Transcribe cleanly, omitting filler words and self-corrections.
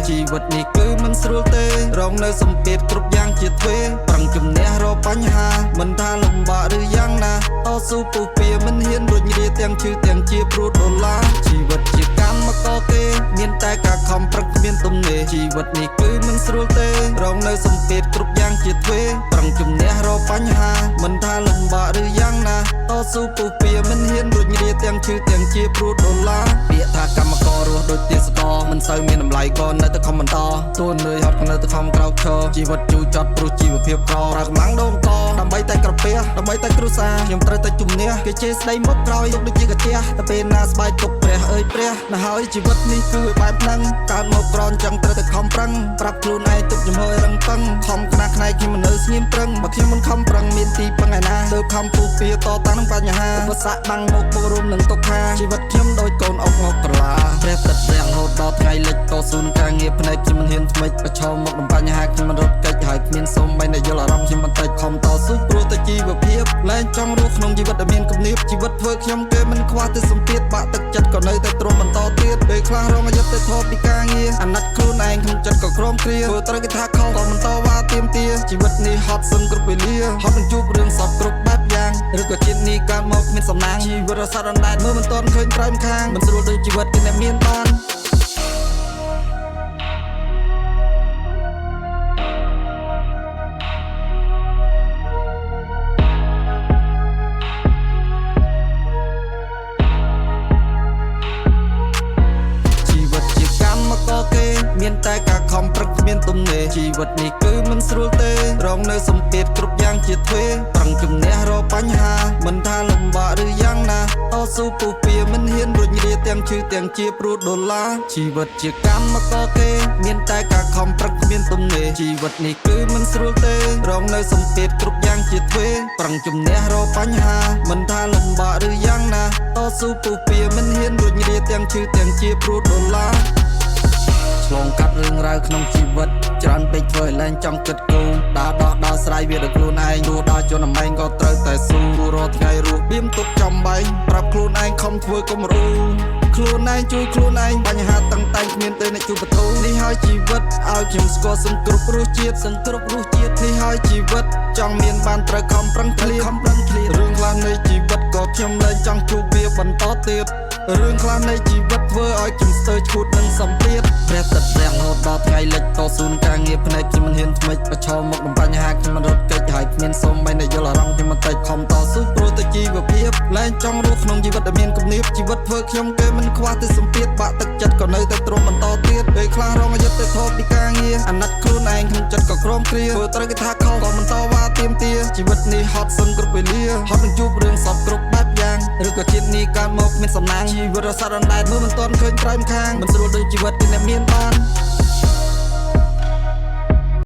ชีวิตนี้គឺមិនស្រួលទេរងនៅសម្ពាធគ្រប់យ៉ាងជាទ្វេប្រឹងជំនះរកបញ្ហាមិនថាលំបាកឬយ៉ាងណាតស៊ូពុះពៀមិនហ៊ានរុញរាទាំងឈឺទាំងជាព្រោះដុល្លារជីវិតជាកម្មករគេមានតែការខំប្រឹងគ្មានទំនេរជីវិតនេះគឺមិនស្រួលទេរងនៅសម្ពាធគ្រប់យ៉ាងជាទ្វេប្រឹងជំនះរកបញ្ហាមិនថាលំបាកឬយ៉ាងណាតស៊ូពុះពៀមិនហ៊ានរុញរាទាំងឈឺទាំងជាព្រោះដុល្លារពាក្យថាកម្មកររស់ដូចទាសករមិនសូវមានតម្លៃក៏នៅតែខំបន្តទួនឿយហត់ក៏នៅតែខំក្រោកឈរជីវិតជូរចត់ព្រោះជីវភាពក្រប្រើកម្លាំងដូងកដើម្បីតែក្រពះដើម្បីតែគ្រួសារខ្ញុំត្រូវតែជំនះគេជេរស្ដីមុខក្រោយទុកដូចជាកាជះតែពេលណាស្បែកទុកព្រះអើយព្រះណាហើយជីវិតនេះគឺបែបហ្នឹងកើតមកក្រនចឹងត្រូវតែខំប្រឹងប្រាប់ខ្លួនឯងទុកចំហររឹងពឹងខំខ្នះខ្នែកខ្ញុំមិននៅស្ងៀមប្រឹងបើខ្ញុំមិនខំប្រឹងមានទីពឹងឯណាទៅខំពុះពៀតតាំងនឹងបញ្ហាឧបសគ្គបាំងមកពុករួមនឹងទុកខាជីវិតខ្ញុំដូចកូនអុកមកក្រឡាព្រះទឹកព្រះរហូតដល់ថ្ងៃលិចតស៊ូនឹងការងារភ្នែកខ្ញុំមិនហ៊ានថ្មិចប្រឈមមុខនឹងបញ្ហាខ្ញុំមិនរត់គេចហើយគ្មានសូម្បីតែយល់អារម្មណ៍ខ្ញុំបន្តិចខំតស៊ូព្រោះតែជីវភាពលែងចង់រស់ក្នុងជីវិតដែលមានគំនាបជីវិតធ្វើខ្ញុំគេមិនខ្វះតែសម្ពាធបាក់ទឹកចិត្តក៏នៅតែទ្រាំបន្តទៀតពេលខ្លះរងអាយុទៅថតពីការងារអាណិតខ្លួនឯងក្នុងចិត្តក៏ក្រំគ្រាធ្វើត្រូវគេថាខុសក៏បន្តវ៉ាទៀមទាជីវិតនេះហត់សឹងគ្រប់វេលាហត់នឹងជួបរឿងសពគ្រប់បែបយ៉ាងឬក៏ជាតិនេះកើតមកគ្មានសំណាងជីវិតរស័តអណ្ដែតមើលមិនទាន់ឃើញក្រោយម្ខាងមិនស្រួលដូចជីវិតគេអ្នកមានបានមានតែការខំប្រឹងគ្មានទំនេរជីវិតនេះគឺមិនស្រួលទេរងនៅសម្ពាធគ្រប់យ៉ាងជាទ្វេប្រឹងជំនះរកបញ្ហាមិនថាលំបាកឬយ៉ាងណាតស៊ូពុះពៀមិនហ៊ានរុញរាទាំងឈឺទាំងជាព្រោះដុល្លារជីវិតជាកម្មករគេមានតែការខំប្រឹងគ្មានទំនេរជីវិតនេះគឺមិនស្រួលទេរងនៅសម្ពាធគ្រប់យ៉ាងជាទ្វេប្រឹងជំនះរកបញ្ហាមិនថាលំបាកឬយ៉ាងណាតស៊ូពុះពៀមិនហ៊ានរុញរាទាំងឈឺទាំងជាព្រោះដុល្លារឆ្លងកាត់រឿងរ៉ាវក្នុងជីវិតច្រើនពេកធ្វើឲ្យលែងចង់គិតគូរដើរដោះដោះស្រាយវាដោយខ្លួនឯងរស់ដល់ជនអំែងក៏ត្រូវតែស៊ូរាល់ថ្ងៃរស់បៀមទុកចំបែងប្រាប់ខ្លួនឯងខំធ្វើកុំរੂខ្លួនឯងជួយខ្លួនឯងបញ្ហាតឹងតែងគ្មានទេអ្នកជួបបទូនេះហើយជីវិតឲ្យខ្ញុំស្គាល់សឹងគ្រប់រសជាតិនេះហើយជីវិតចង់មានបានត្រូវខំប្រឹងឃ្លារឿងខ្លះនៃជីវិតក៏ខ្ញុំលែងចង់ជួបវាបន្តទៀតរឿងខ្លះនៃជីវិតធ្វើឲ្យខ្ញុំស្ទើរឈួតនឹងសម្ពាធព្រះទឹកព្រះរហូតដល់ថ្ងៃលិចតស៊ូនឹងការងារភ្នែកខ្ញុំមិនហ៊ានថ្មិចប្រឈមមុខនឹងបញ្ហាខ្ញុំមិនរត់គេចហើយគ្មានសូម្បីតែយល់អារម្មណ៍ខ្ញុំបន្តិចខំតស៊ូព្រោះតែជីវភាពលែងចង់រស់ក្នុងជីវិតដែលមានគំនាបជីវិតធ្វើខ្ញុំគេមិនខ្វះតែសម្ពាធបាក់ទឹកចិត្តក៏នៅតែទ្រាំបន្តទៀតពេលខ្លះរងអាយុទៅថតពីការងារអាណិតខ្លួនឯងក្នុងចិត្តក៏ក្រំគ្រាធ្វើត្រូវគេថាខុសក៏បន្តវ៉ាទៀមទាជីវិតនេះហត់សឹងគ្រប់វេលាហត់នឹងជួបរឿងសពគ្រប់បែបយ៉ាងឬក៏ជាតិនេះកើតមកគ្មានសំណាងជីវិតរស័តអណ្ដែតមើលមិនទាន់ឃើញក្រោយម្ខាងមិនស្រួលដូចជីវិតគេអ្នកមានបាន